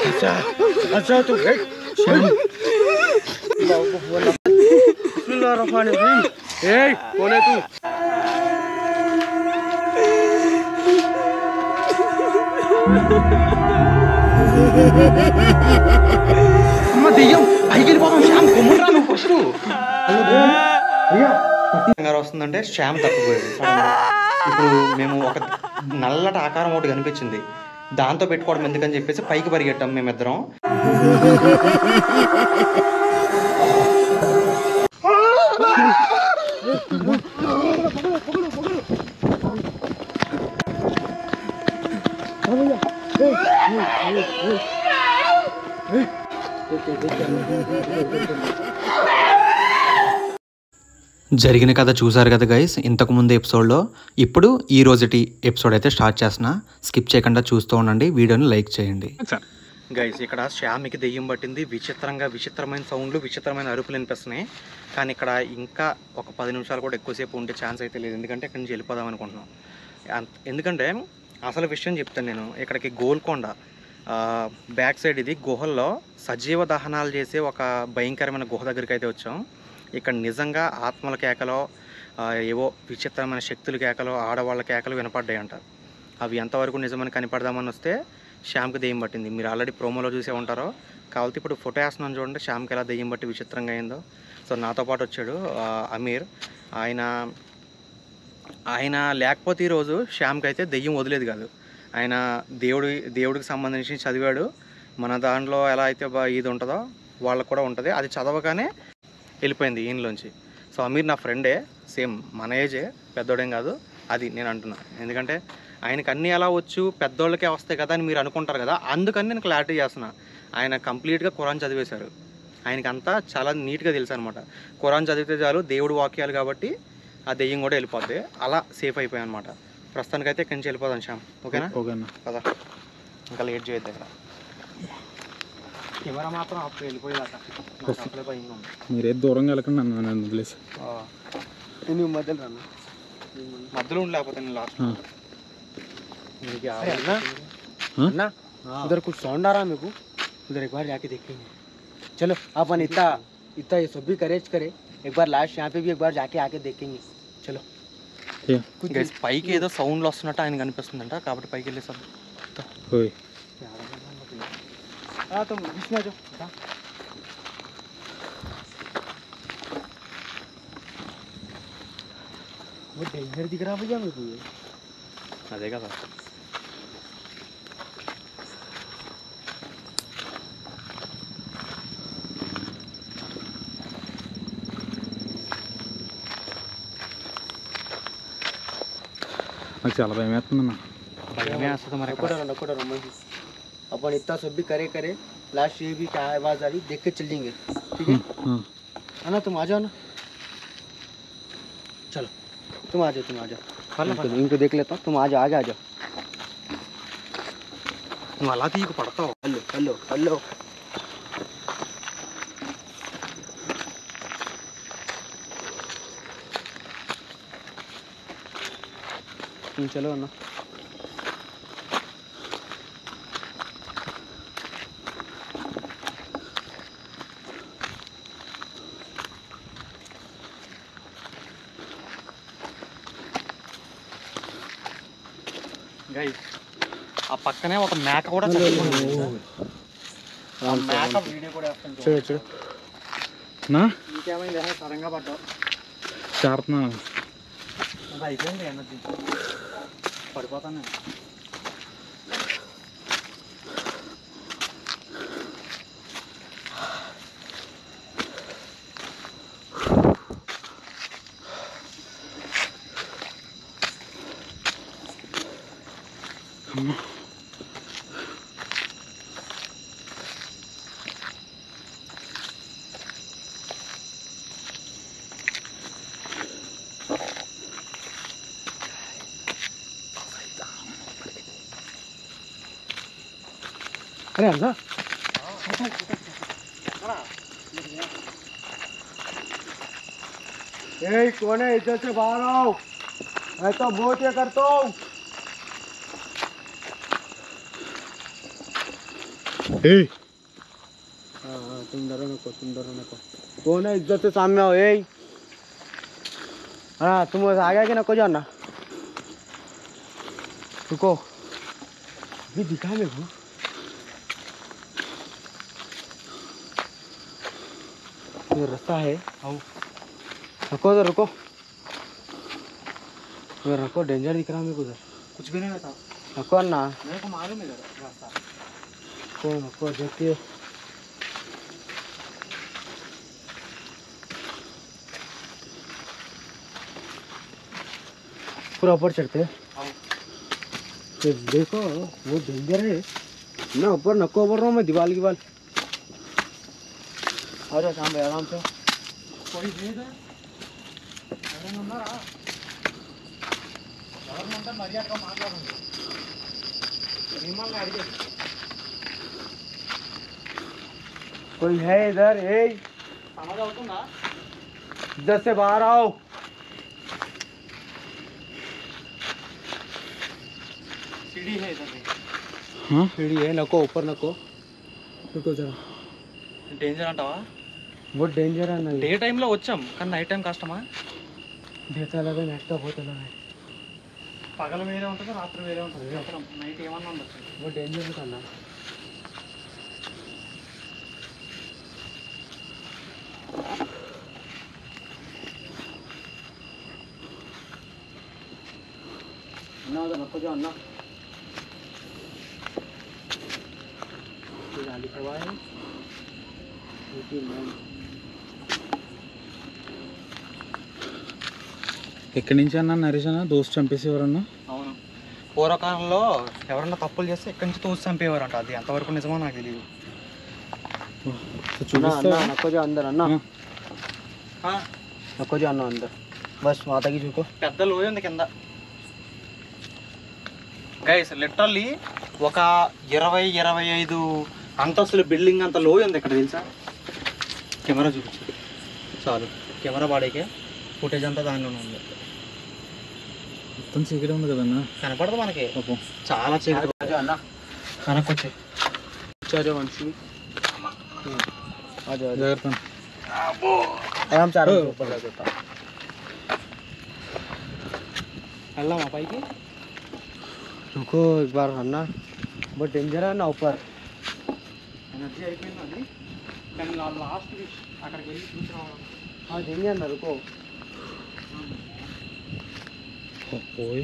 अच्छा अच्छा तो श्याम कौन है तू? అమ్మ దెయ్యం పైకి వెళ్ళిపోతాం. శ్యామ్ కొమ్మురా నువ్వు ఫస్ట్. కంగారు వస్తుందంటే శ్యామ్ తప్పిపోయాడు. ఇప్పుడు మేము ఒక నల్లటి ఆకారం ఒకటి కనిపించింది, దాంతో పెట్టుకోవడం ఎందుకని చెప్పేసి పైకి పరిగెట్టాం మేమిద్దరం. జరిగిన కథ చూసారు కదా గైస్ ఇంతకుముందు ఎపిసోడ్లో. ఇప్పుడు ఈ రోజుటి ఎపిసోడ్ అయితే స్టార్ట్ చేస్తున్నా. స్కిప్ చేయకుండా చూస్తూ ఉండండి, వీడియోని లైక్ చేయండి. గైస్ ఇక్కడ శ్యామ్కి దెయ్యం పట్టింది. విచిత్రమైన సౌండ్లు, విచిత్రమైన అరుపులు వినిపిస్తున్నాయి. కానీ ఇక్కడ ఇంకా ఒక 10 నిమిషాలు కూడా ఎక్కువసేపు ఉండే ఛాన్స్ అయితే లేదు, ఎందుకంటే ఇక్కడి నుంచి వెళ్ళిపోదాం అనుకుంటున్నాం. ఎందుకంటే అసలు విషయం చెప్తాను నేను. ఇక్కడికి గోల్కొండ బ్యాక్ సైడ్ ఇది గుహల్లో సజీవ దహనాలు చేసే ఒక భయంకరమైన గుహ దగ్గరికి అయితే వచ్చాం. ఇక్కడ నిజంగా ఆత్మల కేకలో, ఏవో విచిత్రమైన శక్తుల కేకలో, ఆడవాళ్ళ కేకలు వినపడ్డాయి అంట. అవి ఎంతవరకు నిజమని కనిపడదామని వస్తే శ్యామ్కి దెయ్యం పట్టింది. మీరు ఆల్రెడీ ప్రోమోలో చూసే ఉంటారో. కాబట్టి ఇప్పుడు ఫోటో వేస్తున్నాను చూడండి, శ్యామ్కి ఎలా దెయ్యం పట్టి విచిత్రంగా అయిందో. సో నాతో పాటు వచ్చాడు అమీర్. ఆయన లేకపోతే ఈరోజు శ్యామ్కి అయితే దెయ్యం వదిలేదు కాదు. ఆయన దేవుడికి సంబంధించి చదివాడు. మన దాంట్లో ఎలా అయితే ఇది ఉంటుందో వాళ్ళకు కూడా ఉంటుంది. అది చదవగానే వెళ్ళిపోయింది ఈయనలోంచి. సో అమీర్ నా ఫ్రెండే, సేమ్ మన ఏజే, పెద్దోడేం కాదు. అది నేను అంటున్నా. ఎందుకంటే ఆయనకు అన్నీ ఎలా వచ్చు, పెద్దోళ్ళకే వస్తాయి కదా అని మీరు అనుకుంటారు కదా, అందుకని నేను క్లారిటీ చేస్తున్నా. ఆయన కంప్లీట్గా ఖురాన్ చదివేశారు. ఆయనకి అంతా చాలా నీట్గా తెలుసు అనమాట. ఖురాన్ చదివితే చాలు, దేవుడు వాక్యాలు కాబట్టి ఆ దెయ్యం కూడా వెళ్ళిపోద్ది. అలా సేఫ్ అయిపోయాయి అనమాట. ప్రస్తుతానికైతే ఇక్కడి నుంచి వెళ్ళిపోదాం శ్యామ్. ఓకేనా? ఓకేనా కదా, ఇంకా లేట్ చేయొద్దు. ఇక్కడ కెమెరా మాత్రం అప్పుడు వెళ్ళిపోయేదాకా మీరే దూరంగా వెళ్ళకండి నన్ను వదిలేసి. నువ్వు మధ్యలో ఉండి లేకపోతే నేను లాస్ట్. उधर कुछ साउंड आ रहा है मेरे को, उधर एक बार जाके देखेंगे. चलो अपन इतना ये सब भी करेज करे, एक बार लास्ट यहाँ पे भी एक बार जाके आके देखेंगे. चलो పైకి ఏదో సౌండ్లు వస్తున్నట్టు ఆయన కనిపిస్తుందంట, కాబట్టి పైకి వెళ్ళేసాం. तुम इसमें जो वो डेंजर दिख रहा भैया मेरे को. అదే కదా. నాకు చాలా భయం వేస్తుందన్న. भयమే వస్తుంది మరి. अपन इतना सब भी करे लास्ट ये भी क्या आवाज आ रही देख के चल जाएंगे. ठीक है ना? तुम आ जाओ ना. चलो तुम आ जाओ. इनको देख लेता हूँ. तुम आ जाओ. तुम अला थी को पढ़ता हो. हेलो तुम चलो ना. గైస్ ఆ పక్కనే ఒక మేక కూడా మేక వీడియో కూడా వేస్తాను. చూడు నా ఇంకేమైంది సడన్గా పడ్డావు. చారుతున్నాను. అది అయిపోయింది, ఎనర్జీ పడిపోతాను నేను. अरे अल्लाह कौन है? इधर से बाहर आओ, मैं तो बहुत ये करता हूँ. तुम डरो नको कौन है इज्जत से सामने आओ। ए हाँ तुम आ गया कि नको जाना रुको ये दिखा मेरे को ये रास्ता है आओ रुको उधर रुको उधर रुको डेंजर दिख रहा है मेरे को उधर कुछ भी नहीं रहता रुको ना मेरे को मालूम है रास्ता रुको देखिए पूरा ऊपर चढ़ते हैं तो देखो वो डेंजर है ना ऊपर नको ऊपर रहा हूँ मैं दीवार की बाल आ जाओ शाम भाई आराम से कोई भेद है ఎవరైనా ఉన్నారా ఎవరినంటే మర్యాదగా మాట్లాడండి మిమ్మల్ని అడిగేది कोई है इधर ए సమజ్ అవుతుందా इधर से बाहर आओ सीढ़ी है इधर सीढ़ी है नको ऊपर नको रुको जरा డేంజర్ అంటావా बहुत डेंजर है ना డే టైంలో వచ్చాం కానీ నైట్ టైం కష్టమా देता लगा नेक्स्ट बहुत अलग है పగలు వేరే ఉంటుంది రాత్రి వేరే ఉంటుంది నైట్ ఏమన్నా ఉండొచ్చు वो डेंजर है ना अन्ना उधर नको जो अन्ना ये गाली करवा है ఎక్కడి నుంచి అన్న నరేష్ అన్న దోస్తు చంపేసి ఎవరన్నా? అవును పూర్వకాలంలో ఎవరన్నా తప్పులు చేస్తే ఎక్కడి నుంచి తోసి చంపేవారంట అది ఎంతవరకు నిజమో నాకు తెలియదు अन्ना नको जो अंदर अन्ना नको जो अन्ना अंदर बस माता की झुको పెద్ద లోయ ఉంది కింద గైస్ లిటరల్లీ ఒక 20-25 అంతస్తుల బిల్డింగ్ అంత లోయ ఉంది ఇక్కడ తెలుసా కెమెరా చూపించు చాలు కెమెరా పాడేకే ఫుటేజ్ అంతా దానిలోనే ఉంది మొత్తం చీకటి ఉంది కదన్నా కనపడదు మనకి పాపం చాలా చీకటి अन्ना వెనక్కి వచ్చి चलो वंशी आ जाओ జాగ్రత్త आराम से आराम से ऊपर जा देता వెళ్దామా పైకి रुको एक बार अन्ना बहुत डेंजर है ना ऊपर ఎనర్జీ అయిపోయింది అది కానీ లాస్ట్ అక్కడికి వెళ్ళి చూసి రావాలి हाँ देंगे अन्ना रुको పోయి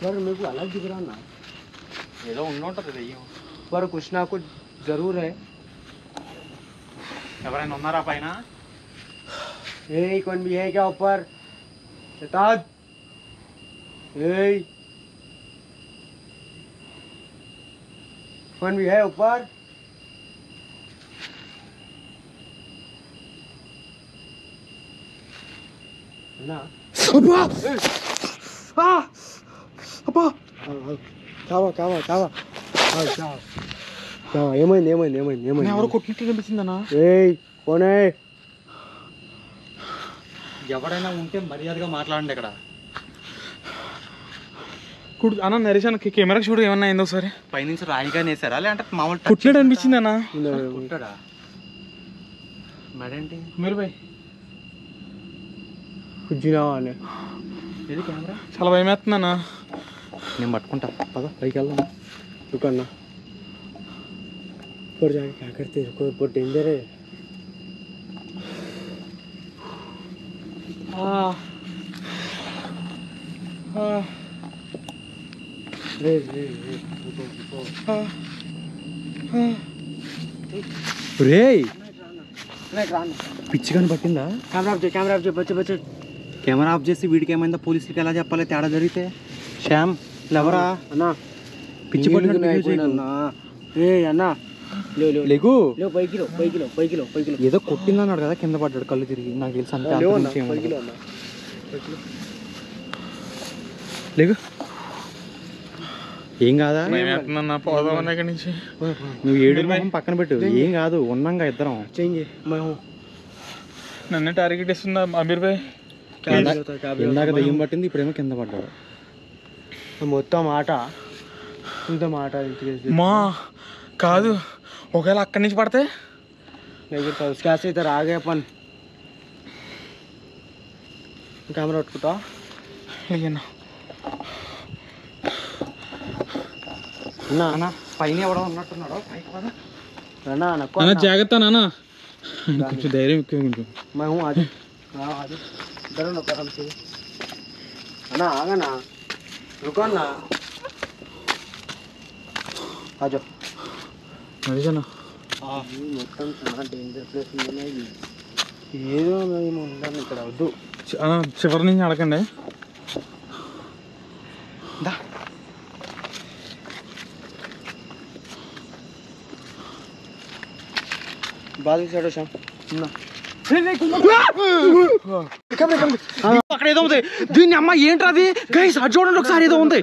पर मेरे को अलग दिख रहा ना ఏదో ఉండి ఉంటుంది దెయ్యం पर कुछ ना कुछ जरूर है ఎవరైనా ఉన్నారా పైన ए कौन भी है क्या ऊपर शैतान ए कौन भी है ऊपर ना అబ్బా కావా కావా కావా కావా ఏమైంది ఏమైంది ఏమైంది ఏమైంది ఎవరు కొట్టినట్టు అనిపించిందన్నా ఏయ్ కోనే ఎవరైనా ఉంటే మర్యాదగా మాట్లాడండి ఇక్కడ అన్న నరేష్ అన్న కెమెరా చూడు ఏమన్నా అయిందో ఒకసారి పైనుంచి రాయిగా నేసారా లేదంటే మామూలు కుట్టినట్టు అనిపించింది అన్న కుట్టాడా మరేంటి మీరు పోయి కుజ్జినావానే ఇది కెమెరా చాలా భయం వేస్తుందన్నా నేను పట్టుకుంటా పద పైకి వెళ్దాం रुकना ऊपर जाके क्या करते रुको बहुत डेंजर है రే कैमरा పిచ్చి కని పట్టిందా कैमरा बच्चे बच्चे కెమెరా ఆఫ్ చేసి వీడికి ఏమైందా పోలీసులకి ఎలా చెప్పాలి తేడా జరిగితే శ్యామ్ ఎవరా అన్నా పిచ్చి పట్టినట్టు బిహేవ్ చేయకు. ఏ అన్నా లేకు లేవు పైకి ఏదో కొట్టిందన్నాడు కదా కింద పడ్డాడు కళ్ళు తిరిగి నాకు తెలుసు అంతే లేవు అంతకు అన్నా మించి ఏం పైకి ఉండదు. అన్నా లేకు ఏం కాదా భయం వేస్తుందన్న పోదాం అన్న ఇక్కడి నుంచి నువ్వు ఏడు మొహం పక్కన పెట్టు ఏం కాదు ఉన్నాంగా ఇద్దరం చేంగే मैं हूं నన్నే టార్గెట్ ఇస్తుందా అమీర్ భాయ్ क्या होता है क्या ఇందాక దయ్యం పట్టింది ఇప్పుడేమో కింద పడ్డాడు మొత్తం మాట ఇంత మాట మా కాదు, ఒకవేళ అక్కడి నుంచి పడితే స్కాచ్ అయితే రాగే పని. కెమెరా పట్టుకుంటా అన్న పైన ఎవడో ఉన్నట్టున్నాడు. అన్న జాగ్రత్త నాన్న, కొంచెం ధైర్యం ఎక్కువ కొంచెం. मैं हूँ आज आज डरो ना आराम से ना आगा ना रुको ना आ जाओ నడిచానా మొత్తం చాలా డేంజర్ ప్లేస్ ఉన్నాయి. ఏదో మేము ఉండాలి ఇక్కడ వద్దు. చివరి నుంచి అడగండి. బాగా చూసాడు శ్యామ్ అక్కడ ఏదో ఉంది. దీన్ని అమ్మ ఏంట్రా అది గైస్, అది చూడండి ఒకసారి ఏదో ఉంది.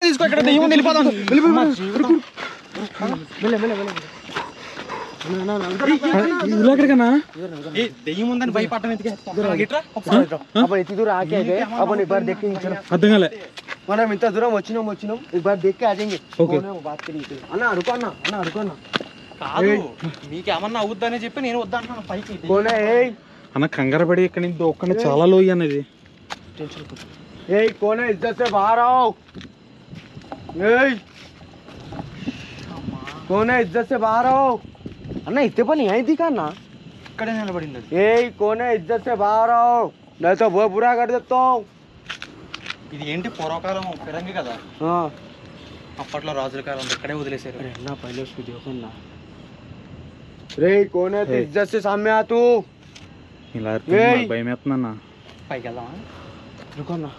తీసుకో, ఇక్కడ దెయ్యం వెళ్ళిపోదాం. ఎక్కడికన్నా దెయ్యం ఉందని భయపడటం ఎందుకు? अपन इतनी दूर आके गए, अपन एक बार देख के चलो. అర్థం కాలే. మనం ఇంత దూరం వచ్చినాం एक बार देख के आ जाएंगे. ओके. बात करेंगे. అన్నా रुको అన్నా, అన్నా रुको అన్నా. కాదు, మీకేమన్నా అవుద్దని చెప్పి నేను వద్దంటున్నాను పైకి. కోనే ఏయ్ అన్న కంగారు పడి ఇక్కడి నుంచి ఒక్కడి చాలా లోయ అనేది. ఏయ్ కోనే ఇజ్జత్ से बाहर आओ. ఏయ్ కోనే ఇజ్జత్ से बाहर आओ. అన్న ఇత్తే పని అయింది కన్నా ఇక్కడే నిలబడింది అది. ఏయ్ కోనే ఇజ్జత్ से बाहर आओ, नहीं तो बहुत बुरा कर देता हूं. ఇది ఏంటి పూర్వకాలం ఫిరంగి కదా, हां అప్పట్లో రాజుల కాలం, ఇక్కడే వదిలేశారు. अरे ना पहले उसको देखो ना. रे कोने इज्जत से सामने आ तू. ఇలా ఏయ్. భయం వేస్తుందన్న. పైకి వెళ్దామా? रुको ना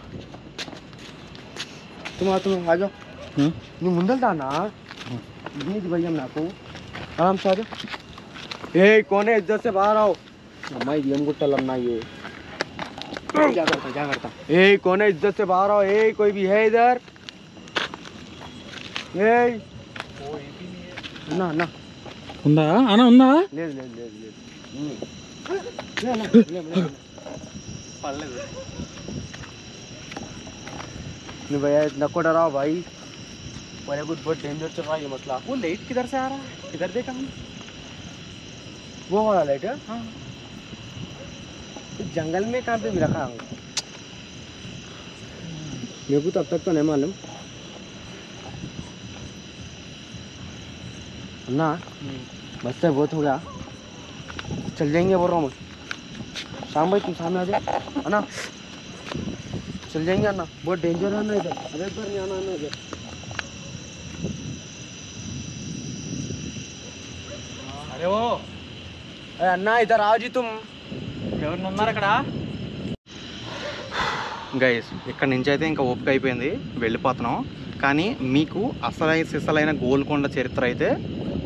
तुम आ जाओ. నువ్వు ముందల్దానా దీనికి భయం నాకు. ఆరాం से आ जाओ. ఏ కోనే इज्जत से बाहर आओ. అమ్మాయి ఇది ఏం గుట్టలన్నా ये జాగ్రత్త. ఏ కోనే इज्जत से बाहर आओ. ఏ कोई भी है इधर. ఏ అన్నా అన్నా ఉందా అన్న ఉందా? లేదు లేదు లేదు లేదు. పర్లేదు. नहीं भैया इतना को डराओ भाई, पहले कुछ बहुत डेंजर चल रहा है ये मसला. वो लाइट किधर से आ रहा है? किधर देखा हमने? वो वाला लाइट है. हाँ. इस जंगल में कहाँ पे भी रखा है मेरे को तो अब तक तो नहीं मालूम. ना बस से बहुत हो गया, चल जाएंगे बोल रहा हूँ मैं. शाम भाई तुम सामने आ जाओ. है ना चल जाएंगे अन्ना, बहुत डेंजर है ना इधर. अरे इधर नहीं आना ना इधर. अरे वो अरे अन्ना इधर आओ जी तुम. ఎవరిని ఉన్నారు అక్కడ? గైస్ ఇక్కడ నుంచి అయితే ఇంకా ఓపిక అయిపోయింది, వెళ్ళిపోతున్నాం. కానీ మీకు సిసలైన గోల్కొండ చరిత్ర అయితే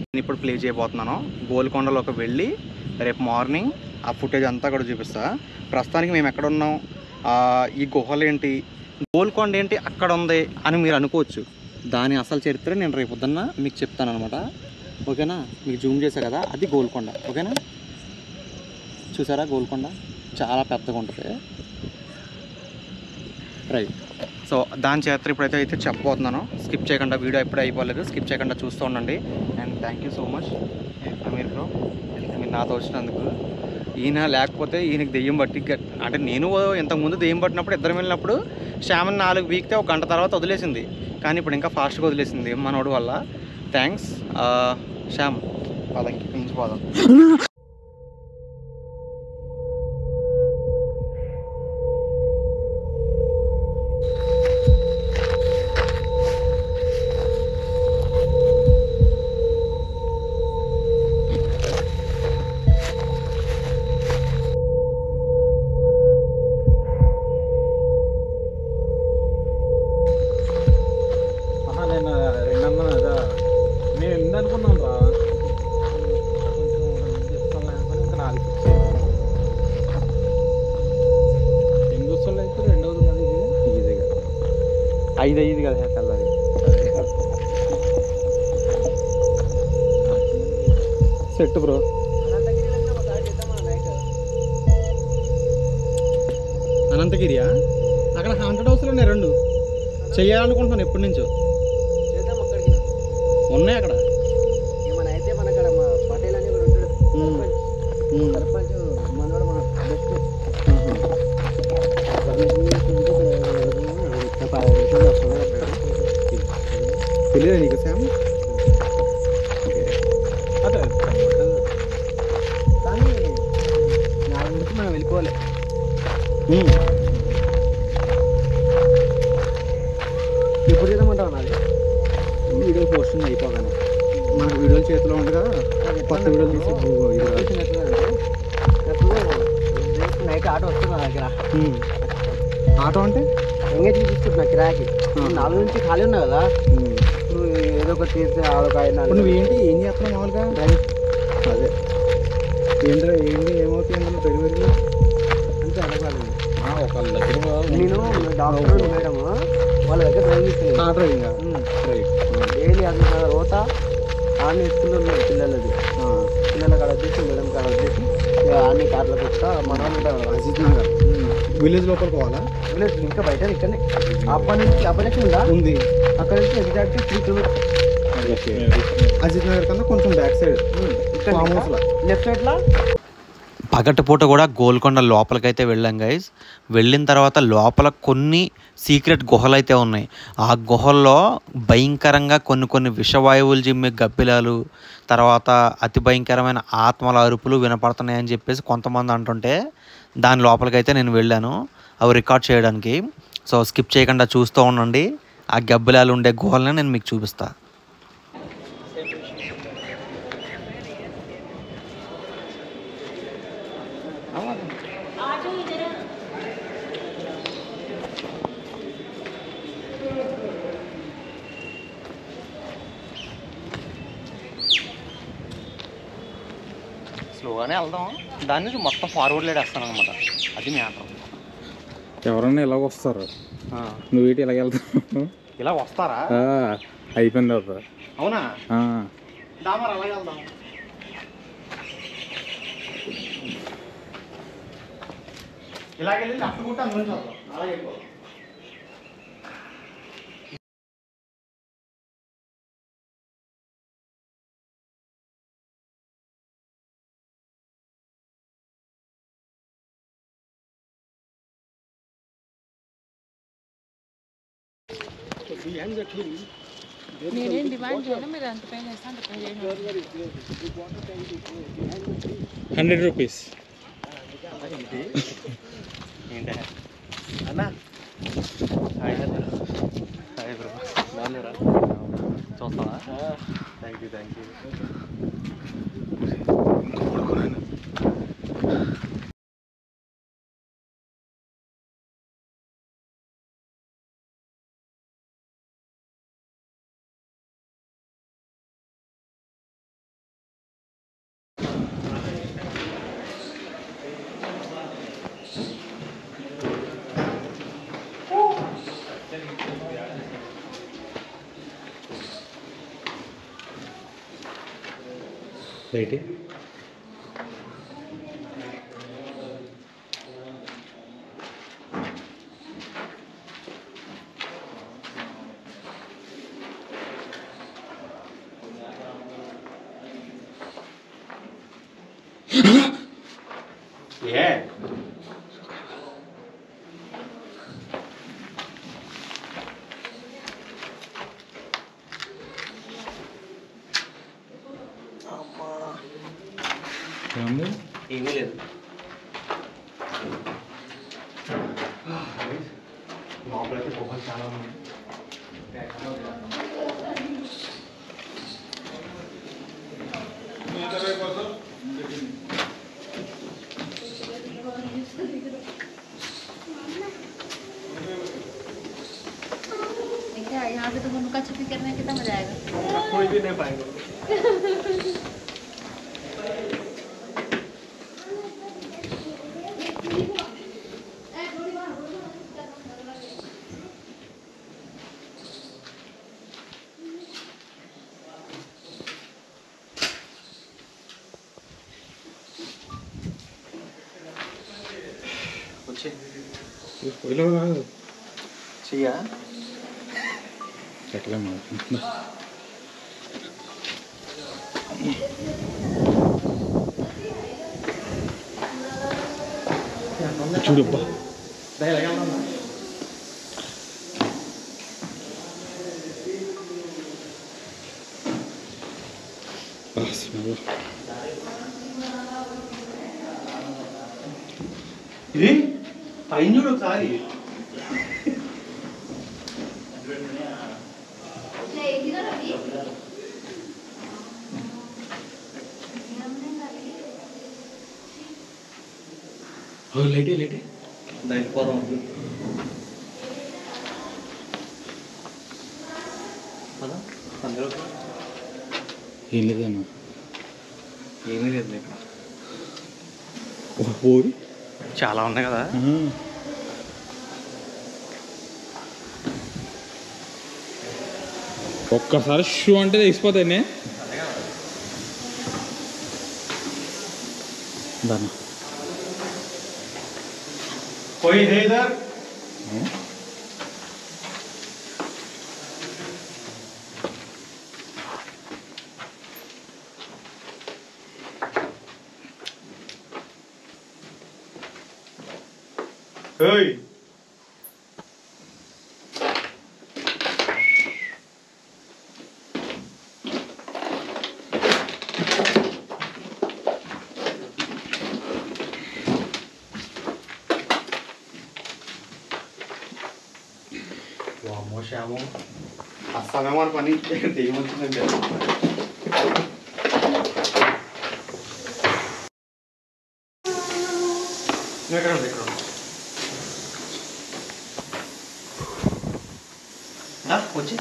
నేను ఇప్పుడు ప్లే చేయబోతున్నాను. గోల్కొండలోకి వెళ్ళి రేపు మార్నింగ్ ఆ ఫుటేజ్ అంతా కూడా చూపిస్తా. ప్రస్తుతానికి మేము ఎక్కడ ఉన్నాం, ఈ గుహలు ఏంటి, గోల్కొండ ఏంటి అక్కడ ఉంది అని మీరు అనుకోవచ్చు. దాని అసలు చరిత్ర నేను రేపు పొద్దున్న మీకు చెప్తాను అనమాట. ఓకేనా? మీకు జూమ్ చేశా కదా, అది గోల్కొండ. ఓకేనా? చూసారా గోల్కొండ చాలా పెద్దగా ఉంటుంది. రైట్. సో దాని చరిత్ర ఇప్పుడైతే చెప్పబోతున్నాను. స్కిప్ చేయకుండా, వీడియో ఎప్పుడూ అయిపోలేదు, స్కిప్ చేయకుండా చూస్తూ ఉండండి. And thank you so much Aamir bro, మీరు నాతో వచ్చినందుకు. ఈయన లేకపోతే ఈయనకి దెయ్యం బట్టి, అంటే నేను ఇంతకుముందు దెయ్యం పట్టినప్పుడు ఇద్దరం వెళ్ళినప్పుడు శ్యామని 4 వీక్తే 1 గంట తర్వాత వదిలేసింది. కానీ ఇప్పుడు ఇంకా ఫాస్ట్గా వదిలేసింది మనోడు వల్ల. థ్యాంక్స్ శ్యామ్. పదంకి మించిపోదాం. నేను ఎందుకనుకున్నాను రా, ఐదు కదా తెల్లది. Set bro. అనంతగిరియా? అక్కడ 100 హౌస్లు ఉన్నాయి 2. చెయ్యాలనుకుంటున్నాను ఎప్పటి నుంచో. చేద్దాం అక్కడికి. ఉన్నాయి అక్కడ. ఏమైనా అయితే మన అక్కడ మా పటేల్ అని కూడా ఉంటాడు. సర్పంచ్ మనోడు మన బెస్ట్. తెలియదు నీకు శామ్? అదే కానీ నా గురించి మనం వెళ్ళిపోవాలి. ఎప్పుడు చేద్దామంటావు నాది? వీడియో పోస్టింగ్ అయిపోగానే మనకు వీడియోలు చేతిలో ఉండగా కొత్త వీడియోలు తీసి నైట్ ఆటో వస్తుంది నా దగ్గర. ఆటో అంటే ఎంగేజ్ చూపిస్తున్నా కిరాకి. 4 నుంచి ఖాళీ ఉన్నా కదా, నువ్వు ఏదో ఒకటి తీస్తే ఆడొక 5-4. నువ్వు ఏంటి ఏం చేస్తున్నావు మామూలుగా? అదే ఏంటి ఏమవుతుంది అందులో డెలివరీలో అంతే అడగాలి. ఒకళ్ళ దగ్గర నేను డాక్టర్ మేడం వాళ్ళ దగ్గర డ్రైవింగ్ ఇస్తున్నాను. డ్రైవింగ్ డైలీ అది పోతా ఆన్ని ఇస్తున్నాను పిల్లలది. పిల్లల కాడ వచ్చేసి మేడం కాడ వచ్చేసి అన్ని కార్లకు వస్తా. మన అజిత్ నగర్ విలేజ్ లోపల పోవాలా? విలేజ్ ఇంకా బయట ఇక్కడనే అప్పటి ఉందా ఉంది. అక్కడ నుంచి ఎగ్జాక్ట్ 3 కిలోమీటర్స్. అజిత్ నగర్ కన్నా కొంచెం బ్యాక్ సైడ్ లెఫ్ట్ సైడ్ లా. పగటిపూట కూడా గోల్కొండ లోపలికైతే వెళ్ళాం గైస్. వెళ్ళిన తర్వాత లోపల కొన్ని సీక్రెట్ గుహలు అయితే ఉన్నాయి. ఆ గుహల్లో భయంకరంగా కొన్ని విషవాయువులు జిమ్మే గబ్బిలాలు, తర్వాత అతి భయంకరమైన ఆత్మల అరుపులు వినపడుతున్నాయని చెప్పేసి కొంతమంది అంటుంటే దాని లోపలికైతే నేను వెళ్ళాను అవి రికార్డ్ చేయడానికి. సో స్కిప్ చేయకుండా చూస్తూ ఉండండి. ఆ గబ్బిలాలు ఉండే గుహల్ని నేను మీకు చూపిస్తాను. స్లోగానే వెళ్దాం, దాన్ని మొత్తం ఫార్వర్డ్ లేడేస్తాను అనమాట. అది మ్యాటర్. ఎవరన్నా ఇలాగ వస్తారు, నువ్వు వీటి ఇలాగ వెళ్తావు. ఇలా వస్తారా? అయిపోయింది అవుతా. అవునా? దామర్ అలాగే వెళ్దాం. ఇలాగెళ్ళి లెఫ్ట్ కొట్టి అందులో నుంచి వద్దాం. అలాగే వెళ్ళిపోదాం. నేనేం డిమాండ్ చేయను, మీరు ఎంత పే చేస్తే అంత పే చేయండి. 100 రూపీస్. ఏంటే అన్నా? హాయ్ బ్రో, బాగున్నారా? చూస్తావా? Thank you. రైట్. ఏ ఏమీ లేదు. లోపలైతే గుహలు చాలా ఉన్నాయి. यहाँ पे तो उनका छुट्टी करने कितना मजा आएगा. कोई भी नहीं पाएगा. చెయ్యా ఎట్లా చూడబ్బా ఇది పైన చూడు ఒకసారి. లేటే దానికి పోదాం. ఏం లేదన్నా ఏమీ లేదు ఇక్కడ. ఓడి చాలా ఉన్నాయి కదా. ఒక్కసారి షూ అంటే తెగిసిపోతాయి దాన్ని పోయి ఇధర్ Hey! వామ్మో శ్యాము అస్సలేమో మన పని ఏమొచ్చిందంటే ఎక్కడ వచ్చి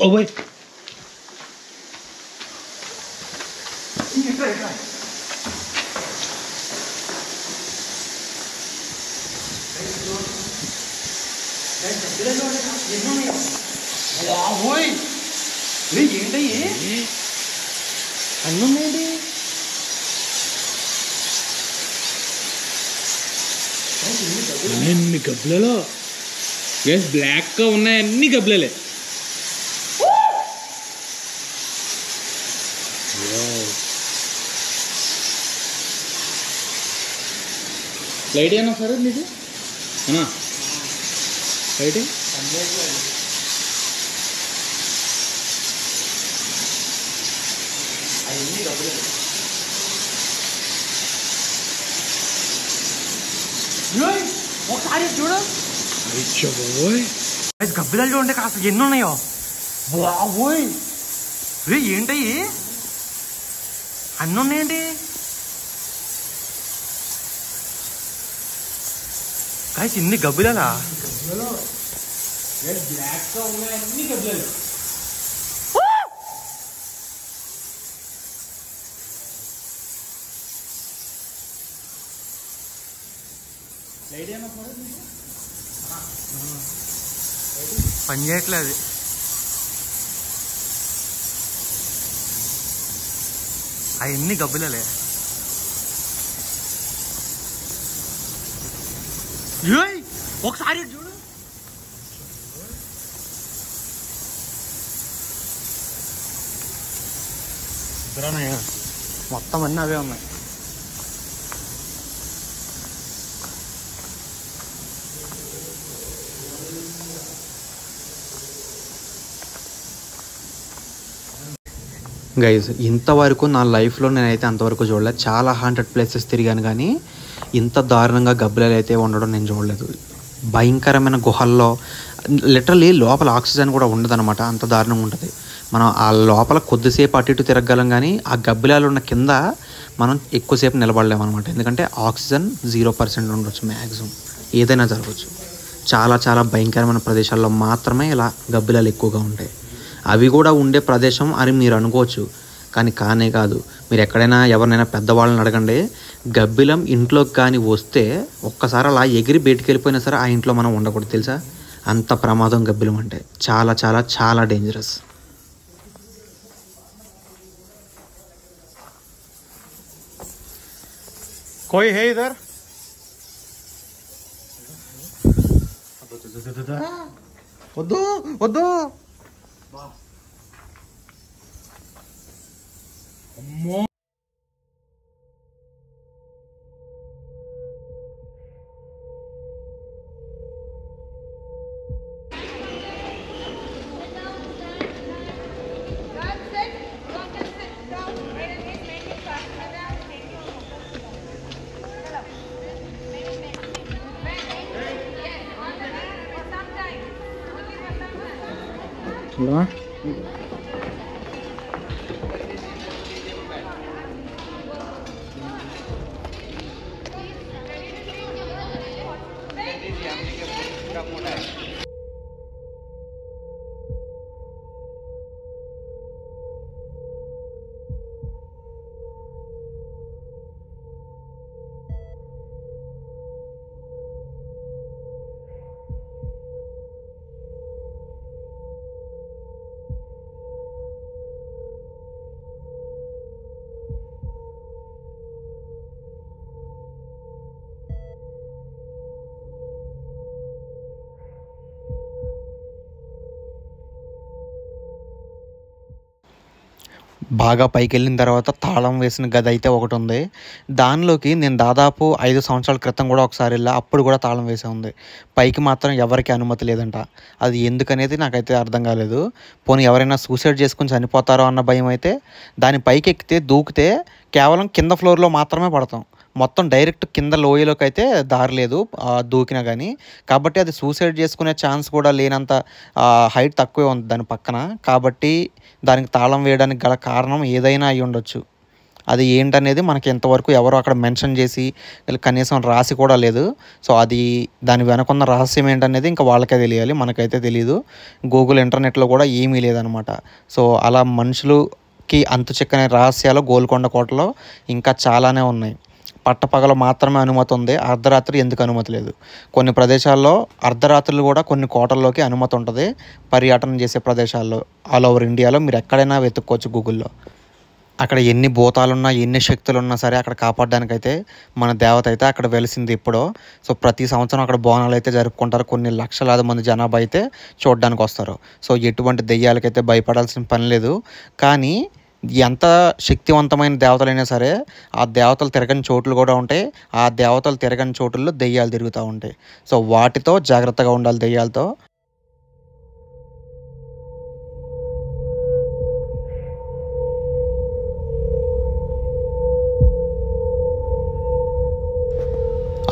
ఓ బాయ్ ఏంటయ్యి అన్నున్నాయండి. అన్ని గబ్బలలో బ్లాక్గా ఉన్నాయి, అన్ని గబ్బలలే. లైట్ అయినా సరే నీకు అన్నా లైట్ ఒకసారి చూడు బాబోయ్ గబ్బిలాలు చూడండి కాస్త ఎన్ని ఉన్నాయో. బాబోయ్ రే ఏంటయ్యి అన్ని ఉన్నాయండి. కాయ ఇన్ని గబ్బిలాలా బ్లాక్గా ఉన్నాయి, అన్ని గబ్బలే. పని చేయట్లేదు. అవన్నీ గబ్బిలలే. ఒకసారి చూడు మొత్తం అన్నీ అవే ఉన్నాయి. గైజ్ ఇంతవరకు నా లైఫ్లో నేనైతే అంతవరకు చూడలేదు. చాలా 100 ప్లేసెస్ తిరిగాను కానీ ఇంత దారుణంగా గబ్బిలాలు అయితే ఉండడం నేను చూడలేదు. భయంకరమైన గుహల్లో లిటరలీ లోపల ఆక్సిజన్ కూడా ఉండదన్నమాట, అంత దారుణంగా ఉంటుంది. మనం ఆ లోపల కొద్దిసేపు అటు ఇటు తిరగలం కానీ ఆ గబ్బిలాలు ఉన్న కింద మనం ఎక్కువసేపు నిలబడలేమన్నమాట. ఎందుకంటే ఆక్సిజన్ 0% ఉండొచ్చు, మ్యాక్సిమం ఏదైనా జరగవచ్చు. చాలా చాలా భయంకరమైన ప్రదేశాల్లో మాత్రమే ఇలా గబ్బిలాలు ఎక్కువగా ఉంటాయి. అవి కూడా ఉండే ప్రదేశం అని మీరు అనుకోవచ్చు, కానీ కానే కాదు. మీరు ఎక్కడైనా ఎవరినైనా పెద్దవాళ్ళని అడగండి, గబ్బిలం ఇంట్లోకి కానీ వస్తే ఒక్కసారి అలా ఎగిరి బయటికి వెళ్ళిపోయినా సరే ఆ ఇంట్లో మనం ఉండకూడదు తెలుసా. అంత ప్రమాదం గబ్బిలం అంటే, చాలా చాలా చాలా డేంజరస్. कोई है इधर? వద్దు వద్దు. వెళ్దామా? బాగా పైకి వెళ్ళిన తర్వాత తాళం వేసిన గది అయితే ఒకటి ఉంది. దానిలోకి నేను దాదాపు 5 సంవత్సరాల క్రితం కూడా ఒకసారి వెళ్ళా. అప్పుడు కూడా తాళం వేసే ఉంది. పైకి మాత్రం ఎవరికి అనుమతి లేదంట. అది ఎందుకనేది నాకైతే అర్థం కాలేదు. పోనీ ఎవరైనా సూసైడ్ చేసుకుని చనిపోతారో అన్న భయం అయితే. దాని పైకి ఎక్కితే దూకితే కేవలం కింద ఫ్లోర్లో మాత్రమే పడతాం. మొత్తం డైరెక్ట్ కింద లోయలోకి అయితే దారి లేదు దూకినా కానీ. కాబట్టి అది సూసైడ్ చేసుకునే ఛాన్స్ కూడా లేనంత హైట్ తక్కువే ఉంది దాని పక్కన. కాబట్టి దానికి తాళం వేయడానికి గల కారణం ఏదైనా అయి ఉండొచ్చు. అది ఏంటనేది మనకి ఇంతవరకు ఎవరు అక్కడ మెన్షన్ చేసి కనీసం రాసి కూడా లేదు. సో అది దాని వెనకున్న రహస్యం ఏంటనేది ఇంకా వాళ్ళకే తెలియాలి, మనకైతే తెలియదు. గూగుల్ ఇంటర్నెట్లో కూడా ఏమీ లేదనమాట. సో అలా మనుషులకి అంతు చిక్కని రహస్యాలు గోల్కొండ కోటలో ఇంకా చాలానే ఉన్నాయి. పట్టపగలు మాత్రమే అనుమతి ఉంది, అర్ధరాత్రి ఎందుకు అనుమతి లేదు. కొన్ని ప్రదేశాల్లో అర్ధరాత్రులు కూడా కొన్ని కోటల్లోకి అనుమతి ఉంటుంది. పర్యటన చేసే ప్రదేశాల్లో ఆల్ ఓవర్ ఇండియాలో మీరు ఎక్కడైనా వెతుక్కోవచ్చు గూగుల్లో. అక్కడ ఎన్ని భూతాలున్నా ఎన్ని శక్తులు ఉన్నా సరే అక్కడ కాపాడడానికైతే మన దేవత అయితే అక్కడ వెలిసింది ఎప్పుడో. సో ప్రతి సంవత్సరం అక్కడ బోనాలు అయితే జరుపుకుంటారు. కొన్ని లక్షలాది మంది జనాభా అయితే చూడడానికి వస్తారు. సో ఎటువంటి దెయ్యాలకైతే భయపడాల్సిన పని లేదు. కానీ ఎంత శక్తివంతమైన దేవతలైనా సరే ఆ దేవతలు తిరగని చోట్లు కూడా ఉంటాయి. ఆ దేవతలు తిరగని చోటుల్లో దెయ్యాలు తిరుగుతూ ఉంటాయి. సో వాటితో జాగ్రత్తగా ఉండాలి. దెయ్యాలతో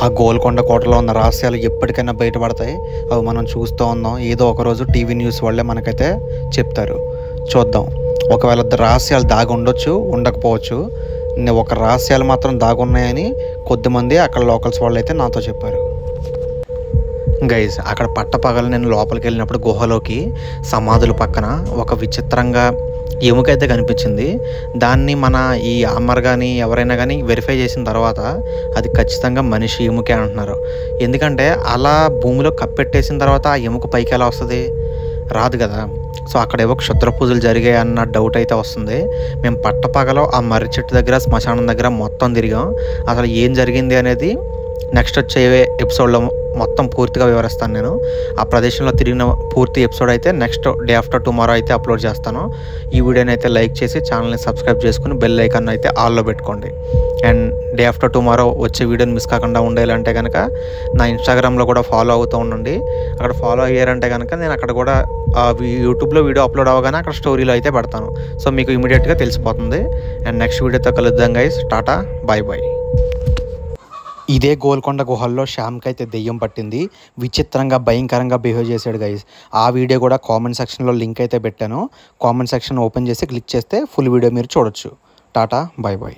ఆ గోల్కొండ కోటలో ఉన్న రహస్యాలు ఎప్పటికైనా బయటపడతాయి. అవి మనం చూస్తూ ఉందాం. ఏదో ఒకరోజు టీవీ న్యూస్ వాళ్ళే మనకైతే చెప్తారు. చూద్దాం. ఒకవేళ రహస్యాలు దాగి ఉండొచ్చు, ఉండకపోవచ్చు. ఒక రహస్యాలు మాత్రం దాగున్నాయని కొద్దిమంది అక్కడ లోకల్స్ వాళ్ళు అయితే నాతో చెప్పారు. గైస్ అక్కడ పట్టపగలు నేను లోపలికి వెళ్ళినప్పుడు గుహలోకి సమాధుల పక్కన ఒక విచిత్రంగా ఎముకైతే కనిపించింది. దాన్ని మన ఈ అమ్మర్ కానీ ఎవరైనా కానీ వెరిఫై చేసిన తర్వాత అది ఖచ్చితంగా మనిషి ఎముకే అంటున్నారు. ఎందుకంటే అలా భూమిలో కప్పెట్టేసిన తర్వాత ఆ ఎముక పైకి ఎలా వస్తుంది? రాదు కదా. సో అక్కడ ఏవో క్షుద్ర పూజలు జరిగాయి అన్న డౌట్ అయితే వస్తుంది. మేము పట్టపగలో ఆ మర్రి చెట్టు దగ్గర శ్మశానం దగ్గర మొత్తం తిరిగాం. అసలు ఏం జరిగింది అనేది నెక్స్ట్ వచ్చే ఎపిసోడ్లో మొత్తం పూర్తిగా వివరిస్తాను నేను. ఆ ప్రదేశంలో తిరిగిన పూర్తి ఎపిసోడ్ అయితే నెక్స్ట్ డే ఆఫ్టర్ టుమారో అయితే అప్లోడ్ చేస్తాను. ఈ వీడియోని అయితే లైక్ చేసి ఛానల్ని సబ్స్క్రైబ్ చేసుకుని బెల్ ఐకాన్ అయితే ఆల్లో పెట్టుకోండి. అండ్ డే ఆఫ్టర్ టుమారో వచ్చే వీడియోని మిస్ కాకుండా ఉండాలంటే కనుక నా ఇన్స్టాగ్రామ్లో కూడా ఫాలో అవుతూ ఉండండి. అక్కడ ఫాలో అయ్యారంటే కనుక నేను అక్కడ కూడా యూట్యూబ్లో వీడియో అప్లోడ్ అవ్వగానే అక్కడ స్టోరీలో అయితే పెడతాను. సో మీకు ఇమీడియట్గా తెలిసిపోతుంది. అండ్ నెక్స్ట్ వీడియోతో కలుద్దాం గైస్. Tata, bye bye. ఇదే గోల్కొండ గుహల్లో శ్యామ్కి అయితే దెయ్యం పట్టింది. విచిత్రంగా భయంకరంగా బిహేవ్ చేశాడు గైస్. ఆ వీడియో కూడా కామెంట్ సెక్షన్లో లింక్ అయితే పెట్టాను. కామెంట్ సెక్షన్ ఓపెన్ చేసి క్లిక్ చేస్తే ఫుల్ వీడియో మీరు చూడొచ్చు. టాటా, బాయ్ బాయ్.